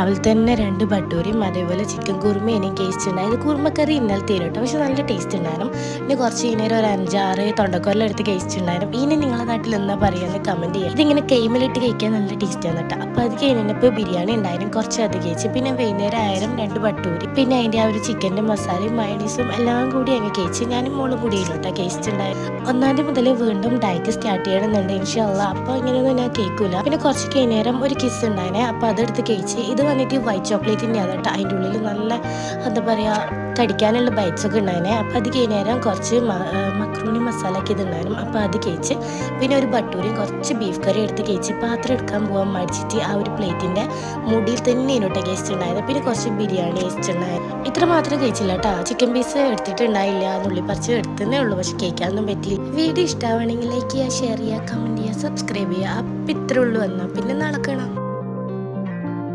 രാവിലെ തന്നെ 2 ബട്ടൂരിയും അതേപോലെ ചിക്കൻ കുറുമേനെയും ടേസ്റ്റ് ഉണ്ടായത്. കുറുമക്കറി ഇന്നലത്തെ കേട്ടോ, പക്ഷെ നല്ല ടേസ്റ്റ് ഉണ്ടായിരുന്നു. പിന്നെ കുറച്ച് കഴിഞ്ഞേരം ഒരു 5-6 തൊണ്ടക്കൊല്ലം എടുത്ത് കഴിച്ചിട്ടുണ്ടായിരുന്നു. ഇനി നിങ്ങളുടെ നാട്ടിൽ എന്താ പറയുക കമൻറ്റ് ചെയ്യുക. ഇതിങ്ങനെ കെയിമിലിട്ട് കഴിക്കാൻ നല്ല ടേസ്റ്റാണ് കേട്ടോ. അപ്പോൾ അത് കഴിഞ്ഞപ്പോൾ ബിരിയാണി ഉണ്ടായിരുന്നു, കുറച്ച് അത് കഴിച്ച്. പിന്നെ വൈകുന്നേരം 2 ബട്ടൂരി, പിന്നെ അതിൻ്റെ ആ ഒരു ചിക്കൻ്റെ മസാലയും മയണീസും എല്ലാം കൂടി അങ്ങ് കഴിച്ച്. ഞാനും മോളും കൂടി കേട്ടോ കഴിച്ചിട്ടുണ്ടായിരുന്നു. 1-ാം തീയതി മുതൽ വീണ്ടും ഡയറ്റ് സ്റ്റാർട്ട് ചെയ്യണമെന്നുണ്ട് ഇൻഷാ അല്ലാഹ്. അപ്പോൾ ഇങ്ങനെയൊന്നും ഞാൻ കേൾക്കില്ല. പിന്നെ കുറച്ച് കഴിഞ്ഞേരം ഒരു കിസ് ഉണ്ടായിരുന്നേ, അപ്പോൾ അതെടുത്ത് കഴിച്ച്. ഇത് വന്നിട്ട് വൈറ്റ് ചോക്ലേറ്റിൻ്റെയാണ് കേട്ടോ. അതിൻ്റെ ഉള്ളിൽ നല്ല എന്താ പറയുക കടിക്കാനുള്ള ബൈറ്റ്സ് ഒക്കെ ഉണ്ടായിരുന്നേ. അപ്പോൾ അത് കഴിഞ്ഞേരം കുറച്ച് മക്രൂണി മസാല ഒക്കെ ഇതുണ്ടായിരുന്നു, അപ്പോൾ അത് കഴിച്ച്. പിന്നെ ഒരു ബട്ടൂരിയും കുറച്ച് ബീഫ് കറി എടുത്ത് കഴിച്ച്. പാത്രം എടുക്കാൻ പോകാൻ മടിച്ചിട്ട് ആ ഒരു പ്ലേറ്റിൻ്റെ മുടിയിൽ തന്നെ ഇനോട്ട് കഴിച്ചിട്ടുണ്ടായത്. പിന്നെ കുറച്ച് ബിരിയാണി കഴിച്ചിട്ടുണ്ടായിരുന്നു. ഇത്ര മാത്രം കഴിച്ചില്ല കേട്ടോ. ചിക്കൻ പീസ് എടുത്തിട്ടുണ്ടായില്ല, നുള്ളിപ്പറിച്ച് എടുത്തതേ ഉള്ളൂ, പക്ഷെ കേൾക്കാനൊന്നും പറ്റില്ല. വീഡിയോ ഇഷ്ടമാണെങ്കിൽ ലൈക്ക് ചെയ്യുക, ഷെയർ ചെയ്യുക, കമൻറ്റ് ചെയ്യുക, സബ്സ്ക്രൈബ് ചെയ്യുക. അപ്പം ഇത്രേ ഉള്ളൂ. എന്നാൽ പിന്നെ നടക്കണം.